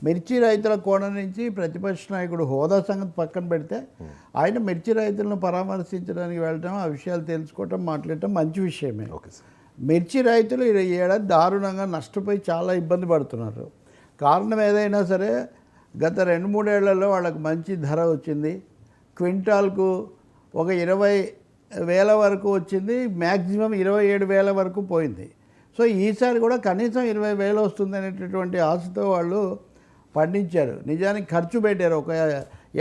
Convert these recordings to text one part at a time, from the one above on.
మిర్చి రైతుల కోణం నుంచి ప్రతిపక్ష నాయకుడు హోదా సంగతి పక్కన పెడితే ఆయన మిర్చి రైతులను పరామర్శించడానికి వెళ్ళటం, ఆ విషయాలు తెలుసుకోవటం, మాట్లాడటం మంచి విషయమే. మిర్చి రైతులు ఈ ఏడాది దారుణంగా నష్టపోయి చాలా ఇబ్బంది పడుతున్నారు. కారణం ఏదైనా సరే గత 2-3 ఏళ్లలో వాళ్ళకి మంచి ధర వచ్చింది. క్వింటాల్కు ఒక 20,000 వరకు వచ్చింది, మ్యాక్సిమం 27,000 వరకు పోయింది. సో ఈసారి కూడా కనీసం 20,000 వస్తుంది అనేటటువంటి ఆశతో వాళ్ళు పండించారు. నిజానికి ఖర్చు పెట్టారు. ఒక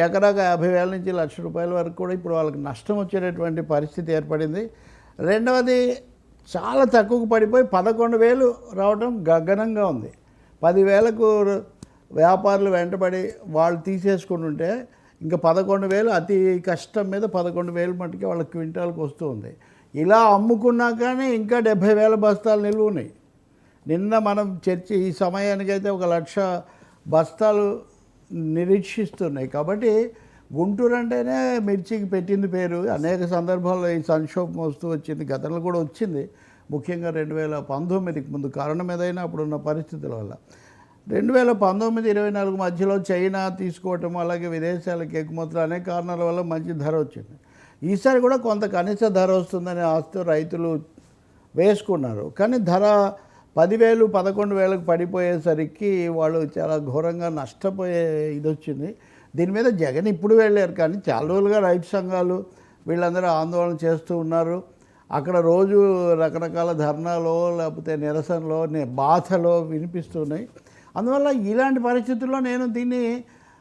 ఎకరాకు 50,000 నుంచి ₹1,00,000 వరకు కూడా ఇప్పుడు వాళ్ళకి నష్టం వచ్చేటటువంటి పరిస్థితి ఏర్పడింది. రెండవది చాలా తక్కువకు పడిపోయి 11,000 రావడం గగనంగా ఉంది. 10,000కు వ్యాపారులు వెంటబడి వాళ్ళు తీసేసుకుంటుంటే ఇంకా 11,000 అతి కష్టం మీద 11,000 మట్టుకే వాళ్ళ క్వింటాల్కి వస్తూ ఉంది. ఇలా అమ్ముకున్నా కానీ ఇంకా 70,000 బస్తాలు నిలువ ఉన్నాయి. నిన్న మనం ఈ సమయానికైతే 1,00,000 బస్తాలు నిరీక్షిస్తున్నాయి. కాబట్టి గుంటూరు అంటేనే మిర్చికి పెట్టింది పేరు. అనేక సందర్భాల్లో ఈ సంక్షోభం వస్తూ వచ్చింది, గతంలో కూడా వచ్చింది. ముఖ్యంగా 2019కి ముందు, కారణం ఏదైనా అప్పుడున్న పరిస్థితుల వల్ల. 2019-24 మధ్యలో చైనా తీసుకోవటం, అలాగే విదేశాలకు ఎగుమతులు అనేక కారణాల వల్ల మంచి ధర వచ్చింది. ఈసారి కూడా కొంత కనీస ధర వస్తుందనే ఆశతో రైతులు వేసుకున్నారు. కానీ ధర 10,000, 11,000కు పడిపోయేసరికి వాళ్ళు చాలా ఘోరంగా నష్టపోయే ఇది వచ్చింది. దీని మీద జగన్ ఇప్పుడు వెళ్ళారు, కానీ చాలా రోజులుగా రైతు సంఘాలు వీళ్ళందరూ ఆందోళన చేస్తూ ఉన్నారు. అక్కడ రోజు రకరకాల ధర్నాలో లేకపోతే నిరసనలో బాధలో వినిపిస్తున్నాయి. అందువల్ల ఇలాంటి పరిస్థితుల్లో నేను దీన్ని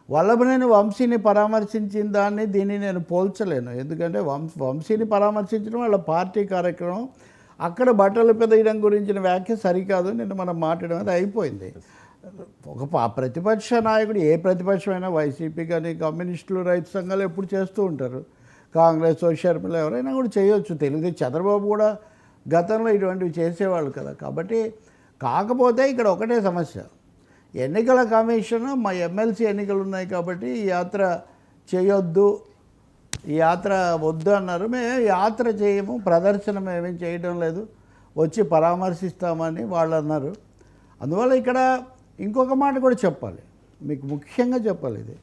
వల్లభనేని వంశీని పరామర్శించిన దీన్ని నేను పోల్చలేను. ఎందుకంటే వంశీని పరామర్శించడం వాళ్ళ పార్టీ కార్యక్రమం. అక్కడ బట్టలు పెదయడం గురించిన వ్యాఖ్య సరికాదు. నిన్న మనం మాట్లాడడం అది అయిపోయింది. ఒక ప్రతిపక్ష నాయకుడు, ఏ ప్రతిపక్షమైనా, వైసీపీ కానీ కమ్యూనిస్టులు, రైతు సంఘాలు ఎప్పుడు చేస్తూ ఉంటారు. కాంగ్రెస్, షర్మిల ఎవరైనా కూడా చేయొచ్చు. తెలుగుదేశం చంద్రబాబు కూడా గతంలో ఇటువంటివి చేసేవాళ్ళు కదా. కాబట్టి కాకపోతే ఇక్కడ ఒకటే సమస్య, ఎన్నికల కమిషన్ మా ఎమ్మెల్సీ ఎన్నికలు ఉన్నాయి కాబట్టి ఈ యాత్ర చేయొద్దు, ఈ యాత్ర వద్దు అన్నారు. మేము యాత్ర చేయము, ప్రదర్శన మేమేం చేయడం లేదు, వచ్చి పరామర్శిస్తామని వాళ్ళు అన్నారు. అందువల్ల ఇక్కడ ఇంకొక మాట కూడా చెప్పాలి, మీకు ముఖ్యంగా చెప్పాలి. ఇది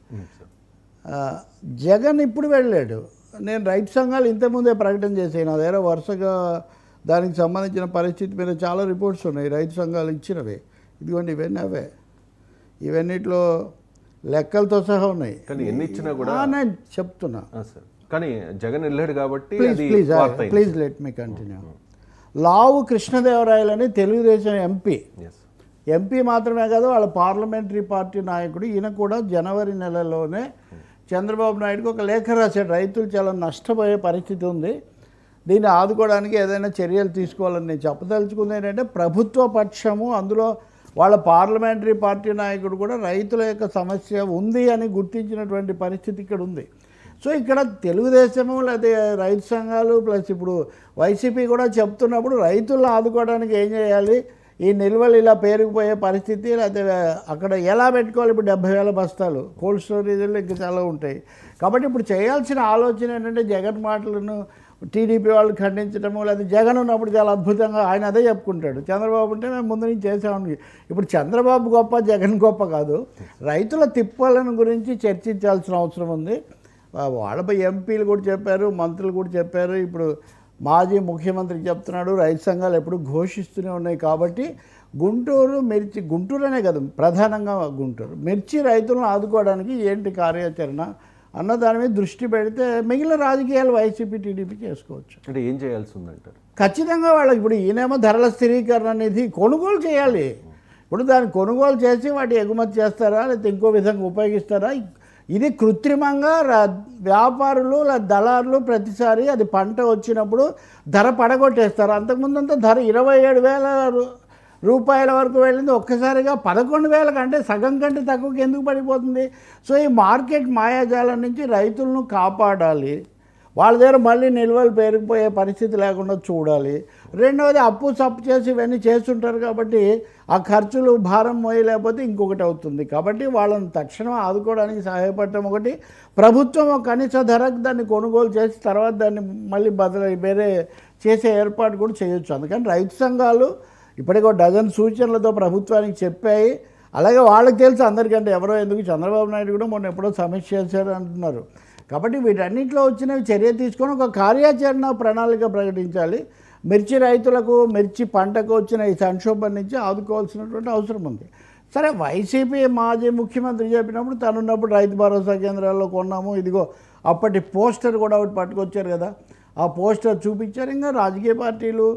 జగన్ ఇప్పుడు వెళ్ళాడు. నేను రైతు సంఘాలు ఇంతకుముందే ప్రకటన చేశాను. నా దగ్గర వరుసగా దానికి సంబంధించిన పరిస్థితి మీద చాలా రిపోర్ట్స్ ఉన్నాయి, రైతు సంఘాలు ఇచ్చినవి. ఇదిగోండి ఇవన్నీ అవే, ఇవన్నిట్లో లెక్కలతో సహా ఉన్నాయి. కానీ ఎన్ని ఇచ్చినా కూడా నేను చెప్తున్నా. కానీ జగన్ వెళ్ళాడు కాబట్టి please let me continue. Lavu కృష్ణదేవరాయలని తెలుగుదేశం ఎంపీ మాత్రమే కాదు, వాళ్ళ పార్లమెంటరీ పార్టీ నాయకుడు. ఈయన కూడా జనవరి నెలలోనే చంద్రబాబు నాయుడుకి ఒక లేఖ రాశాడు. రైతులు చాలా నష్టపోయే పరిస్థితి ఉంది, దీన్ని ఆదుకోవడానికి ఏదైనా చర్యలు తీసుకోవాలని. నేను చెప్పదలుచుకుంది ఏంటంటే, ప్రభుత్వ పక్షము, అందులో వాళ్ళ పార్లమెంటరీ పార్టీ నాయకుడు కూడా రైతుల యొక్క సమస్య ఉంది అని గుర్తించినటువంటి పరిస్థితి ఇక్కడ ఉంది. సో ఇక్కడ తెలుగుదేశము లేకపోతే రైతు సంఘాలు ప్లస్ ఇప్పుడు వైసీపీ కూడా చెప్తున్నప్పుడు రైతులను ఆదుకోవడానికి ఏం చేయాలి, ఈ నిల్వలు ఇలా పేరుకుపోయే పరిస్థితి, లేకపోతే అక్కడ ఎలా పెట్టుకోవాలి. ఇప్పుడు 70,000 బస్తాలు కోల్డ్ స్టోరేజ్లో ఇంకా చాలా ఉంటాయి. కాబట్టి ఇప్పుడు చేయాల్సిన ఆలోచన ఏంటంటే, జగన్ మాటలను టీడీపీ వాళ్ళు ఖండించడము, లేదా జగన్ ఉన్నప్పుడు చాలా అద్భుతంగా ఆయన అదే చెప్పుకుంటాడు. చంద్రబాబు ఉంటే మేము ముందు నుంచి చేసామని. ఇప్పుడు చంద్రబాబు గొప్ప, జగన్ గొప్ప కాదు. రైతుల తిప్పలను గురించి చర్చించాల్సిన అవసరం ఉంది. వాళ్ళపై ఎంపీలు కూడా చెప్పారు, మంత్రులు కూడా చెప్పారు. ఇప్పుడు మాజీ ముఖ్యమంత్రి చెప్తున్నాడు. రైతు సంఘాలు ఎప్పుడు ఘోషిస్తూనే ఉన్నాయి. కాబట్టి గుంటూరు అనే కదా, ప్రధానంగా గుంటూరు మిర్చి రైతులను ఆదుకోవడానికి ఏంటి కార్యాచరణ అన్న దాని మీద దృష్టి పెడితే మిగిలిన రాజకీయాలు వైసీపీ, టీడీపీ చేసుకోవచ్చు. అంటే ఏం చేయాల్సి ఉందంటారు? ఖచ్చితంగా వాళ్ళకి ఇప్పుడు ఈయనేమో ధరల స్థిరీకరణ అనేది కొనుగోలు చేయాలి. ఇప్పుడు దాన్ని కొనుగోలు చేసి వాటి ఎగుమతి చేస్తారా, లేకపోతే ఇంకో విధంగా ఉపయోగిస్తారా? ఇది కృత్రిమంగా వ్యాపారులు దళారులు ప్రతిసారి అది పంట వచ్చినప్పుడు ధర పడగొట్టేస్తారు. అంతకుముందంతా ధర 27,000 రూపాయల వరకు వెళ్ళింది, ఒక్కసారిగా 11,000 కంటే సగం కంటే తక్కువకి ఎందుకు పడిపోతుంది? సో ఈ మార్కెట్ మాయాజాలం నుంచి రైతులను కాపాడాలి. వాళ్ళ దగ్గర మళ్ళీ నిల్వలు పేరుకుపోయే పరిస్థితి లేకుండా చూడాలి. రెండవది అప్పు సప్పు చేసి ఇవన్నీ చేస్తుంటారు కాబట్టి ఆ ఖర్చులు భారం మోయలేకపోతే ఇంకొకటి అవుతుంది. కాబట్టి వాళ్ళని తక్షణం ఆదుకోవడానికి సహాయపడటం ఒకటి, ప్రభుత్వం కనీస ధరకు దాన్ని కొనుగోలు చేసి తర్వాత దాన్ని మళ్ళీ వేరే చేసే ఏర్పాటు కూడా చేయొచ్చు. అందుకని రైతు సంఘాలు ఇప్పటికో డజన్ సూచనలతో ప్రభుత్వానికి చెప్పాయి. అలాగే వాళ్ళకి తెలుసు అందరికంటే ఎవరో ఎందుకు చంద్రబాబు నాయుడు కూడా మొన్న ఎప్పుడో సమీక్ష చేశారు అంటున్నారు. కాబట్టి వీటన్నిటిలో వచ్చినవి చర్య తీసుకొని ఒక కార్యాచరణ ప్రణాళిక ప్రకటించాలి. మిర్చి రైతులకు మిర్చి పంటకు వచ్చిన ఈ సంక్షోభం నుంచి ఆదుకోవాల్సినటువంటి అవసరం ఉంది. సరే, వైసీపీ మాజీ ముఖ్యమంత్రి చెప్పినప్పుడు తనున్నప్పుడు రైతు భరోసా కేంద్రాల్లో కొన్నాము, ఇదిగో అప్పటి పోస్టర్ కూడా ఒకటి పట్టుకొచ్చారు కదా, ఆ పోస్టర్ చూపించారు. ఇంకా రాజకీయ పార్టీలు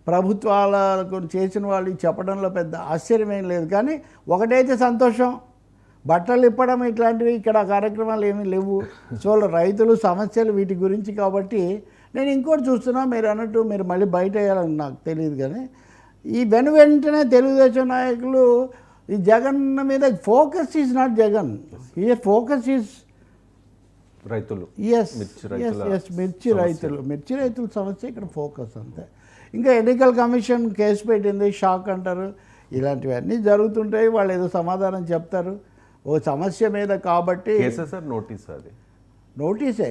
ప్రభుత్వాలకు చేసిన వాళ్ళు చెప్పడంలో పెద్ద ఆశ్చర్యమేం లేదు. కానీ ఒకటైతే సంతోషం, బట్టలు ఇప్పడం ఇట్లాంటివి ఇక్కడ కార్యక్రమాలు ఏమీ లేవు. సో రైతులు సమస్యలు వీటి గురించి. కాబట్టి నేను ఇంకోటి చూస్తున్నా, మీరు అన్నట్టు మీరు మళ్ళీ బయట వేయాలని నాకు తెలియదు. కానీ ఈ వెంటనే తెలుగుదేశం నాయకులు ఈ జగన్ మీద focus is not Jagan, here focus is రైతులు. ఎస్ మిర్చి రైతుల సమస్య ఇక్కడ ఫోకస్ అంతే. ఇంకా ఎన్నికల కమిషన్ కేసు పెట్టింది, షాక్ అంటారు. ఇలాంటివన్నీ జరుగుతుంటాయి, వాళ్ళు ఏదో సమాధానం చెప్తారు ఓ సమస్య మీద. కాబట్టి కేసెస్ నోటీస్, అది నోటీసే